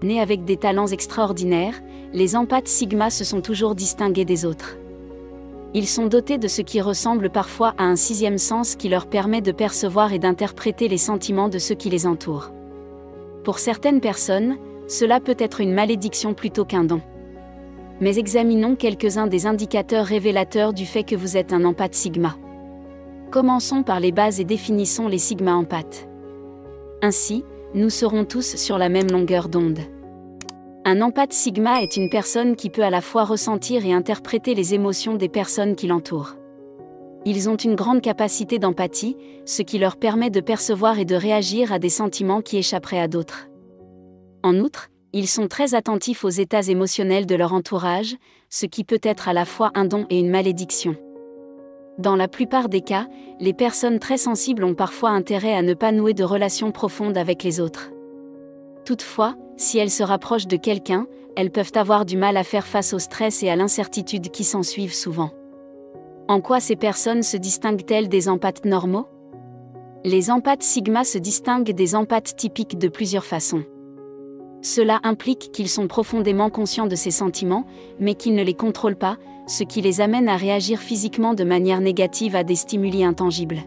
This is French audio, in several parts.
Nés avec des talents extraordinaires, les empathes sigma se sont toujours distingués des autres. Ils sont dotés de ce qui ressemble parfois à un sixième sens qui leur permet de percevoir et d'interpréter les sentiments de ceux qui les entourent. Pour certaines personnes, cela peut être une malédiction plutôt qu'un don. Mais examinons quelques-uns des indicateurs révélateurs du fait que vous êtes un empathe sigma. Commençons par les bases et définissons les sigma empathes. Ainsi, nous serons tous sur la même longueur d'onde. Un empathe sigma est une personne qui peut à la fois ressentir et interpréter les émotions des personnes qui l'entourent. Ils ont une grande capacité d'empathie, ce qui leur permet de percevoir et de réagir à des sentiments qui échapperaient à d'autres. En outre, ils sont très attentifs aux états émotionnels de leur entourage, ce qui peut être à la fois un don et une malédiction. Dans la plupart des cas, les personnes très sensibles ont parfois intérêt à ne pas nouer de relations profondes avec les autres. Toutefois, si elles se rapprochent de quelqu'un, elles peuvent avoir du mal à faire face au stress et à l'incertitude qui s'ensuivent souvent. En quoi ces personnes se distinguent-elles des empathes normaux ? Les empathes sigma se distinguent des empathes typiques de plusieurs façons. Cela implique qu'ils sont profondément conscients de ces sentiments, mais qu'ils ne les contrôlent pas, ce qui les amène à réagir physiquement de manière négative à des stimuli intangibles.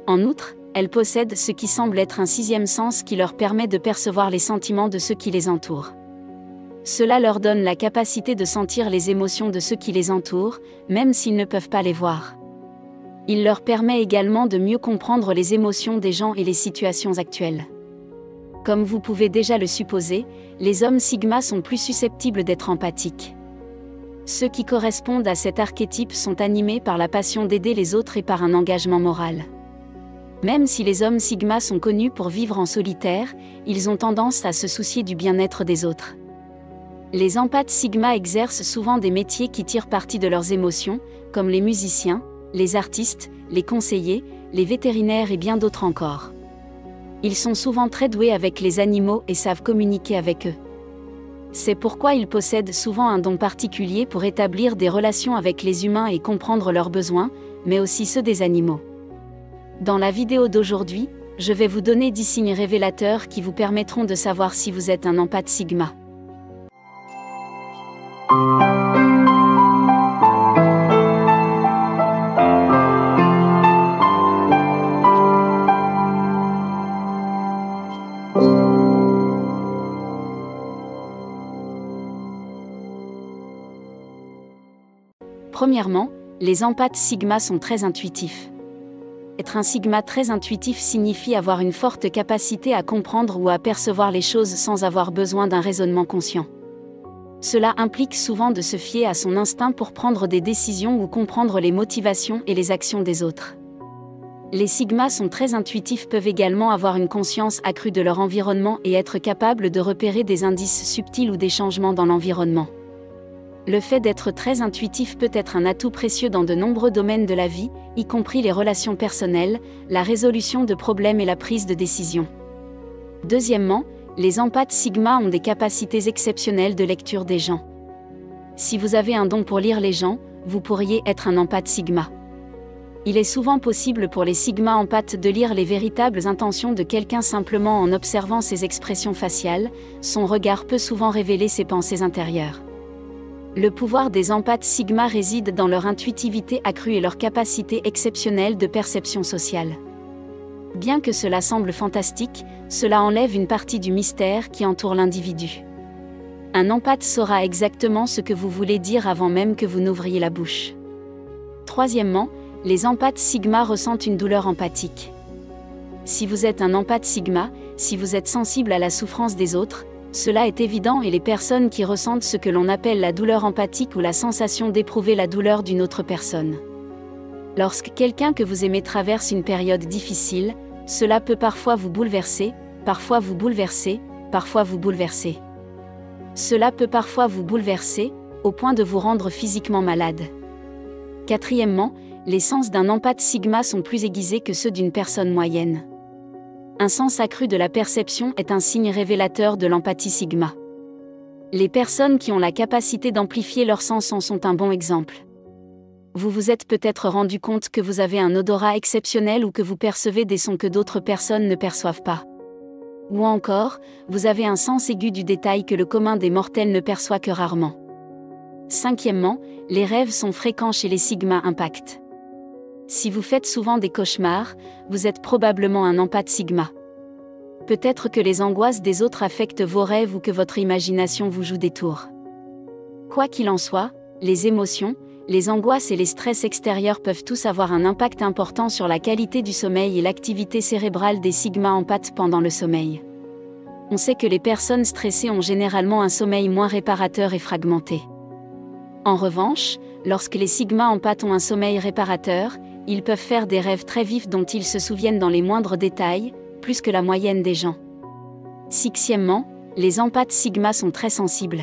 En outre, elles possèdent ce qui semble être un sixième sens qui leur permet de percevoir les sentiments de ceux qui les entourent. Cela leur donne la capacité de sentir les émotions de ceux qui les entourent, même s'ils ne peuvent pas les voir. Il leur permet également de mieux comprendre les émotions des gens et les situations actuelles. Comme vous pouvez déjà le supposer, les hommes sigma sont plus susceptibles d'être empathiques. Ceux qui correspondent à cet archétype sont animés par la passion d'aider les autres et par un engagement moral. Même si les hommes sigma sont connus pour vivre en solitaire, ils ont tendance à se soucier du bien-être des autres. Les empathes sigma exercent souvent des métiers qui tirent parti de leurs émotions, comme les musiciens, les artistes, les conseillers, les vétérinaires et bien d'autres encore. Ils sont souvent très doués avec les animaux et savent communiquer avec eux. C'est pourquoi ils possèdent souvent un don particulier pour établir des relations avec les humains et comprendre leurs besoins, mais aussi ceux des animaux. Dans la vidéo d'aujourd'hui, je vais vous donner 10 signes révélateurs qui vous permettront de savoir si vous êtes un empathe sigma. Premièrement, les empathes sigma sont très intuitifs. Être un sigma très intuitif signifie avoir une forte capacité à comprendre ou à percevoir les choses sans avoir besoin d'un raisonnement conscient. Cela implique souvent de se fier à son instinct pour prendre des décisions ou comprendre les motivations et les actions des autres. Les sigmas sont très intuitifs, peuvent également avoir une conscience accrue de leur environnement et être capables de repérer des indices subtils ou des changements dans l'environnement. Le fait d'être très intuitif peut être un atout précieux dans de nombreux domaines de la vie, y compris les relations personnelles, la résolution de problèmes et la prise de décision. Deuxièmement, les empathes sigma ont des capacités exceptionnelles de lecture des gens. Si vous avez un don pour lire les gens, vous pourriez être un empathe sigma. Il est souvent possible pour les sigma empathes de lire les véritables intentions de quelqu'un simplement en observant ses expressions faciales, son regard peut souvent révéler ses pensées intérieures. Le pouvoir des empathes sigma réside dans leur intuitivité accrue et leur capacité exceptionnelle de perception sociale. Bien que cela semble fantastique, cela enlève une partie du mystère qui entoure l'individu. Un empathe saura exactement ce que vous voulez dire avant même que vous n'ouvriez la bouche. Troisièmement, les empathes sigma ressentent une douleur empathique. Si vous êtes un empathe sigma, si vous êtes sensible à la souffrance des autres, cela est évident et les personnes qui ressentent ce que l'on appelle la douleur empathique ou la sensation d'éprouver la douleur d'une autre personne. Lorsque quelqu'un que vous aimez traverse une période difficile, cela peut parfois vous bouleverser, parfois vous bouleverser, parfois vous bouleverser. Cela peut parfois vous bouleverser, au point de vous rendre physiquement malade. Quatrièmement, les sens d'un empathe sigma sont plus aiguisés que ceux d'une personne moyenne. Un sens accru de la perception est un signe révélateur de l'empathie sigma. Les personnes qui ont la capacité d'amplifier leurs sens en sont un bon exemple. Vous vous êtes peut-être rendu compte que vous avez un odorat exceptionnel ou que vous percevez des sons que d'autres personnes ne perçoivent pas. Ou encore, vous avez un sens aigu du détail que le commun des mortels ne perçoit que rarement. Cinquièmement, les rêves sont fréquents chez les Sigma Impact. Si vous faites souvent des cauchemars, vous êtes probablement un empathe Sigma. Peut-être que les angoisses des autres affectent vos rêves ou que votre imagination vous joue des tours. Quoi qu'il en soit, les émotions, les angoisses et les stress extérieurs peuvent tous avoir un impact important sur la qualité du sommeil et l'activité cérébrale des Sigma empathes pendant le sommeil. On sait que les personnes stressées ont généralement un sommeil moins réparateur et fragmenté. En revanche, lorsque les Sigma empathes ont un sommeil réparateur, ils peuvent faire des rêves très vifs dont ils se souviennent dans les moindres détails, plus que la moyenne des gens. Sixièmement, les empathes Sigma sont très sensibles.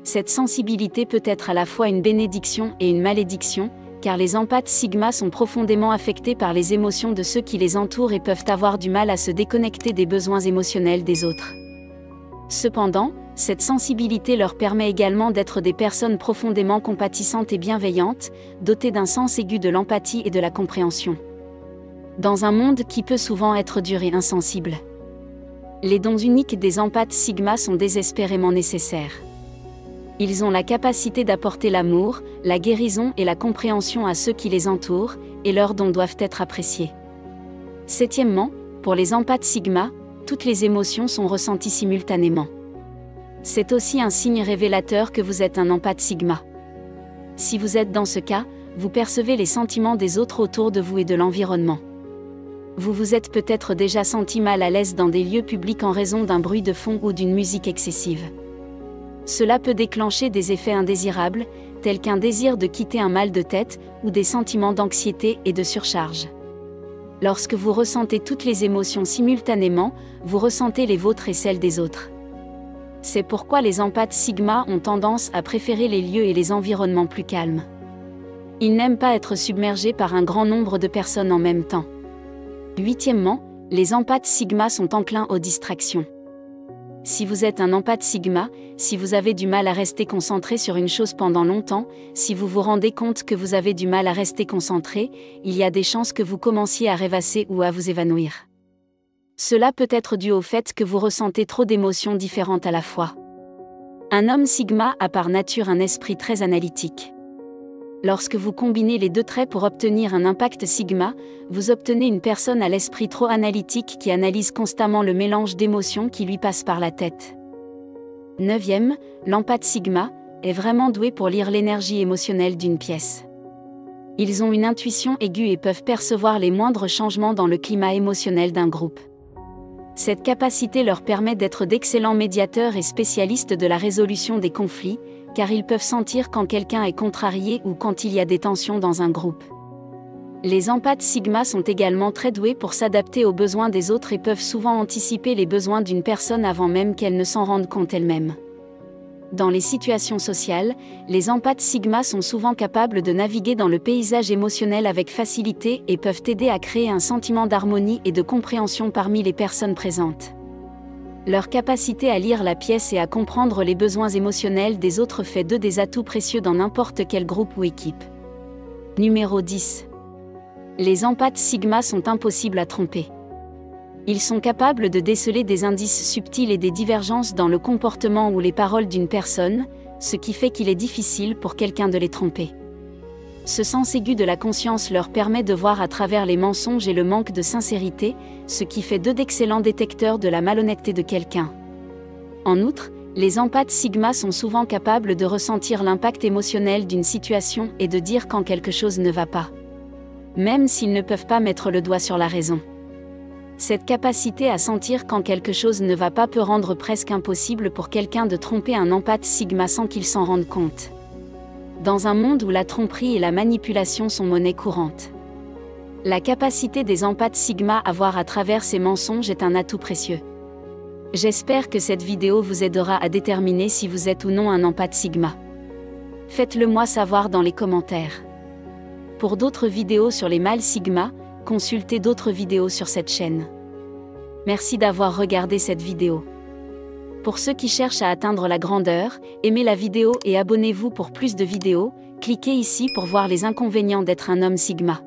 Cette sensibilité peut être à la fois une bénédiction et une malédiction, car les empathes Sigma sont profondément affectés par les émotions de ceux qui les entourent et peuvent avoir du mal à se déconnecter des besoins émotionnels des autres. Cependant, cette sensibilité leur permet également d'être des personnes profondément compatissantes et bienveillantes, dotées d'un sens aigu de l'empathie et de la compréhension. Dans un monde qui peut souvent être dur et insensible, les dons uniques des empathes Sigma sont désespérément nécessaires. Ils ont la capacité d'apporter l'amour, la guérison et la compréhension à ceux qui les entourent, et leurs dons doivent être appréciés. Septièmement, pour les empathes Sigma, toutes les émotions sont ressenties simultanément. C'est aussi un signe révélateur que vous êtes un empathe Sigma. Si vous êtes dans ce cas, vous percevez les sentiments des autres autour de vous et de l'environnement. Vous vous êtes peut-être déjà senti mal à l'aise dans des lieux publics en raison d'un bruit de fond ou d'une musique excessive. Cela peut déclencher des effets indésirables, tels qu'un désir de quitter un mal de tête, ou des sentiments d'anxiété et de surcharge. Lorsque vous ressentez toutes les émotions simultanément, vous ressentez les vôtres et celles des autres. C'est pourquoi les empathes Sigma ont tendance à préférer les lieux et les environnements plus calmes. Ils n'aiment pas être submergés par un grand nombre de personnes en même temps. Huitièmement, les empathes Sigma sont enclins aux distractions. Si vous êtes un empathe Sigma, si vous avez du mal à rester concentré sur une chose pendant longtemps, si vous vous rendez compte que vous avez du mal à rester concentré, il y a des chances que vous commenciez à rêvasser ou à vous évanouir. Cela peut être dû au fait que vous ressentez trop d'émotions différentes à la fois. Un homme Sigma a par nature un esprit très analytique. Lorsque vous combinez les deux traits pour obtenir un impact Sigma, vous obtenez une personne à l'esprit trop analytique qui analyse constamment le mélange d'émotions qui lui passe par la tête. Neuvième, l'empathe Sigma est vraiment doué pour lire l'énergie émotionnelle d'une pièce. Ils ont une intuition aiguë et peuvent percevoir les moindres changements dans le climat émotionnel d'un groupe. Cette capacité leur permet d'être d'excellents médiateurs et spécialistes de la résolution des conflits, car ils peuvent sentir quand quelqu'un est contrarié ou quand il y a des tensions dans un groupe. Les empathes Sigma sont également très doués pour s'adapter aux besoins des autres et peuvent souvent anticiper les besoins d'une personne avant même qu'elle ne s'en rende compte elle-même. Dans les situations sociales, les empathes Sigma sont souvent capables de naviguer dans le paysage émotionnel avec facilité et peuvent aider à créer un sentiment d'harmonie et de compréhension parmi les personnes présentes. Leur capacité à lire la pièce et à comprendre les besoins émotionnels des autres fait d'eux des atouts précieux dans n'importe quel groupe ou équipe. Numéro 10. Les empathes Sigma sont impossibles à tromper. Ils sont capables de déceler des indices subtils et des divergences dans le comportement ou les paroles d'une personne, ce qui fait qu'il est difficile pour quelqu'un de les tromper. Ce sens aigu de la conscience leur permet de voir à travers les mensonges et le manque de sincérité, ce qui fait d'eux d'excellents détecteurs de la malhonnêteté de quelqu'un. En outre, les empathes Sigma sont souvent capables de ressentir l'impact émotionnel d'une situation et de dire quand quelque chose ne va pas, même s'ils ne peuvent pas mettre le doigt sur la raison. Cette capacité à sentir quand quelque chose ne va pas peut rendre presque impossible pour quelqu'un de tromper un empathe Sigma sans qu'il s'en rende compte. Dans un monde où la tromperie et la manipulation sont monnaie courante, la capacité des empathes Sigma à voir à travers ces mensonges est un atout précieux. J'espère que cette vidéo vous aidera à déterminer si vous êtes ou non un empathe Sigma. Faites-le moi savoir dans les commentaires. Pour d'autres vidéos sur les mâles Sigma, consultez d'autres vidéos sur cette chaîne. Merci d'avoir regardé cette vidéo. Pour ceux qui cherchent à atteindre la grandeur, aimez la vidéo et abonnez-vous pour plus de vidéos, cliquez ici pour voir les inconvénients d'être un homme Sigma.